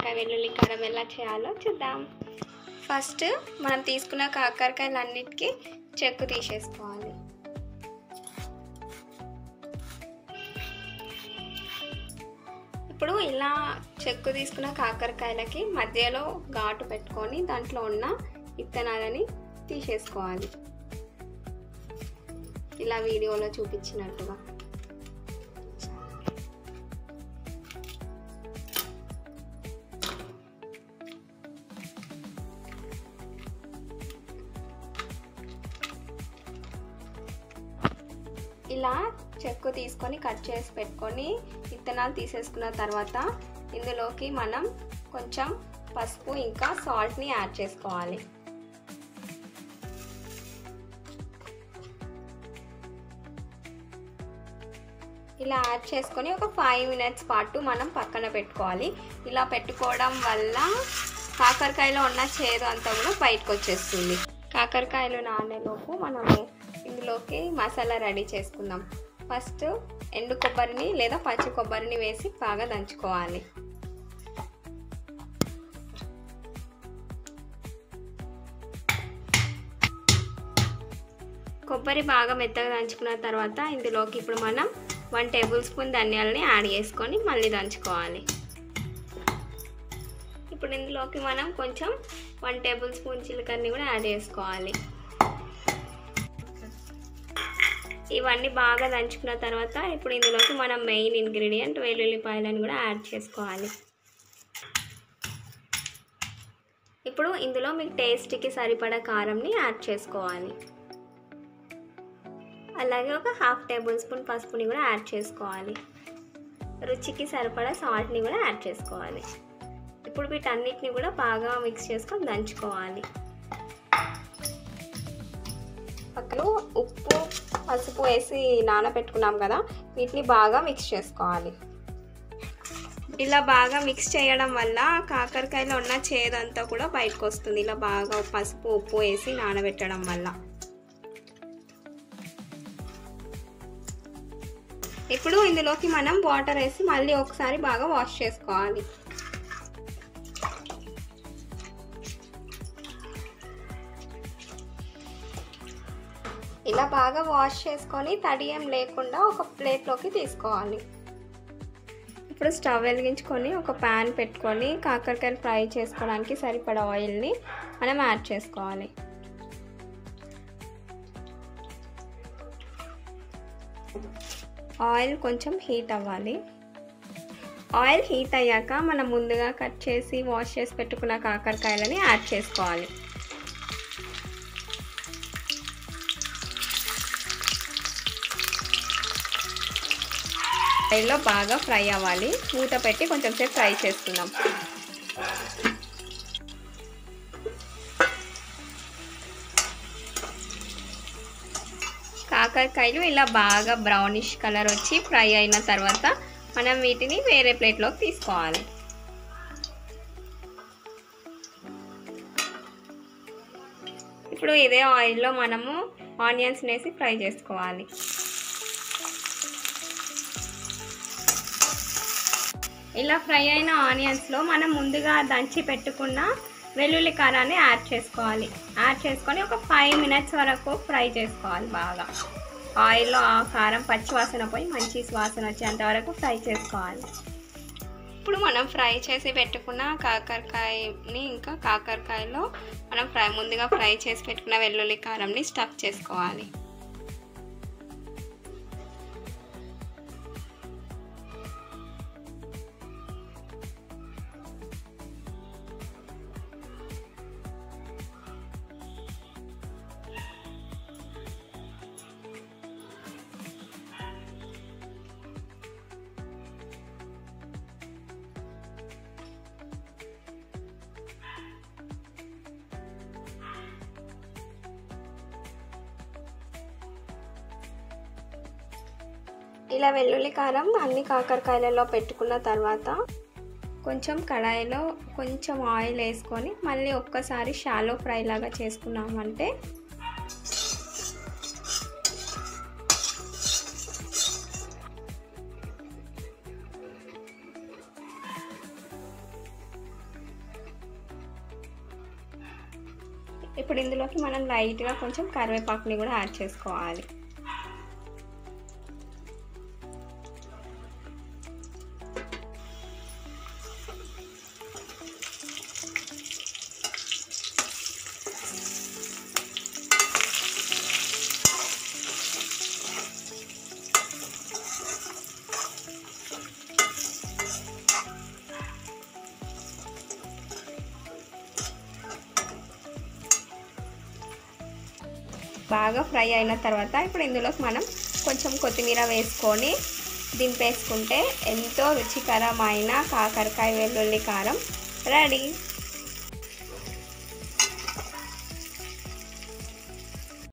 కాకరకాయ వెల్లుల్లి కారం ఎలా చేయాలో చూద్దాం. ఫస్ట్ మనం తీసుకున్న కాకరకాయలన్నిటికీ చెక్కు తీసేసుకోవాలి. ఇప్పుడు ఇలా చెక్కు తీసుకున్న కాకరకాయలకి మధ్యలో ఘాటు పెట్టుకొని దాంట్లో ఉన్న విత్తనాలని తీసేసుకోవాలి, ఇలా వీడియోలో చూపించినట్టుగా. ఇలా చెక్కు తీసుకొని కట్ చేసి పెట్టుకొని విత్తనాలు తీసేసుకున్న తర్వాత ఇందులోకి మనం కొంచెం పసుపు ఇంకా సాల్ట్ని యాడ్ చేసుకోవాలి. ఇలా యాడ్ చేసుకొని ఒక 5 మినిట్స్ పాటు మనం పక్కన పెట్టుకోవాలి. ఇలా పెట్టుకోవడం వల్ల కాకరకాయలో ఉన్న చేదు అంతా కూడా బయటకు వచ్చేస్తుంది. కాకరకాయలు నానేలోపు మనము ఇందులోకి మసాలా రెడీ చేసుకుందాం. ఫస్ట్ ఎండు కొబ్బరిని లేదా పచ్చి కొబ్బరిని వేసి బాగా దంచుకోవాలి. కొబ్బరి బాగా మెత్తగా దంచుకున్న తర్వాత ఇందులోకి ఇప్పుడు మనం 1 టేబుల్ స్పూన్ ధనియాలని యాడ్ చేసుకొని మళ్ళీ దంచుకోవాలి. ఇప్పుడు ఇందులోకి మనం కొంచెం 1 టేబుల్ స్పూన్ జీలకర్రని కూడా యాడ్ చేసుకోవాలి. ఇవన్నీ బాగా దంచుకున్న తర్వాత ఇప్పుడు ఇందులోకి మనం మెయిన్ ఇంగ్రీడియంట్ వెల్లుల్లిపాయలను కూడా యాడ్ చేసుకోవాలి. ఇప్పుడు ఇందులో మీకు టేస్ట్కి సరిపడా కారంని యాడ్ చేసుకోవాలి. అలాగే ఒక 1/2 టేబుల్ స్పూన్ పసుపుని కూడా యాడ్ చేసుకోవాలి. రుచికి సరిపడా సాల్ట్ని కూడా యాడ్ చేసుకోవాలి. ఇప్పుడు వీటన్నిటిని కూడా బాగా మిక్స్ చేసుకొని దంచుకోవాలి. పక్కన ఉప్పు పసుపు వేసి నానబెట్టుకున్నాం కదా, వీటిని బాగా మిక్స్ చేసుకోవాలి. ఇలా బాగా మిక్స్ చేయడం వల్ల కాకరకాయలో ఉన్న చేదంతా కూడా బయటకు వస్తుంది. ఇలా బాగా పసుపు ఉప్పు వేసి నానబెట్టడం వల్ల. ఇప్పుడు ఇందులోకి మనం వాటర్ వేసి మళ్ళీ ఒకసారి బాగా వాష్ చేసుకోవాలి. ఇలా బాగా వాష్ చేసుకొని తడి ఏం లేకుండా ఒక ప్లేట్లోకి తీసుకోవాలి. ఇప్పుడు స్టవ్ వెలిగించుకొని ఒక ప్యాన్ పెట్టుకొని కాకరకాయలు ఫ్రై చేసుకోవడానికి సరిపడా ఆయిల్ని మనం యాడ్ చేసుకోవాలి. ఆయిల్ కొంచెం హీట్ అవ్వాలి. ఆయిల్ హీట్ అయ్యాక మనం ముందుగా కట్ చేసి వాష్ చేసి పెట్టుకున్న కాకరకాయలని యాడ్ చేసుకోవాలి. ఆయిల్లో బాగా ఫ్రై అవ్వాలి. మూత పెట్టి కొంచెం సేపు ఫ్రై చేసుకుందాం. కాకరకాయలు ఇలా బాగా బ్రౌనిష్ కలర్ వచ్చి ఫ్రై అయిన తర్వాత మనం వీటిని వేరే ప్లేట్లోకి తీసుకోవాలి. ఇప్పుడు ఇదే ఆయిల్లో మనము ఆనియన్స్ వేసి ఫ్రై చేసుకోవాలి. ఇలా ఫ్రై అయిన ఆనియన్స్లో మనం ముందుగా దంచి పెట్టుకున్న వెల్లుల్లి కారాన్ని యాడ్ చేసుకోవాలి. యాడ్ చేసుకొని ఒక 5 మినిట్స్ వరకు ఫ్రై చేసుకోవాలి. బాగా ఆయిల్లో ఆ కారం పచ్చి వాసన పోయి మంచి వాసన వచ్చేంత వరకు ఫ్రై చేసుకోవాలి. ఇప్పుడు మనం ఫ్రై చేసి పెట్టుకున్న కాకరకాయని ఇంకా కాకరకాయలో మనం ముందుగా ఫ్రై చేసి పెట్టుకున్న వెల్లుల్లి కారంని స్టఫ్ చేసుకోవాలి. ఇలా వెల్లుల్లి కారం అన్ని కాకరకాయలలో పెట్టుకున్న తర్వాత కొంచెం కడాయిలో కొంచెం ఆయిల్ వేసుకొని మళ్ళీ ఒక్కసారి షాలో ఫ్రై లాగా చేసుకున్నామంటే ఇప్పుడు ఇందులోకి మనం లైట్గా కొంచెం కరివేపాకుని కూడా యాడ్ చేసుకోవాలి. బాగా ఫ్రై అయిన తర్వాత ఇప్పుడు ఇందులోకి మనం కొంచెం కొత్తిమీర వేసుకొని దింపేసుకుంటే ఎంతో రుచికరమైన కాకరకాయ వెల్లుల్లి కారం రెడీ.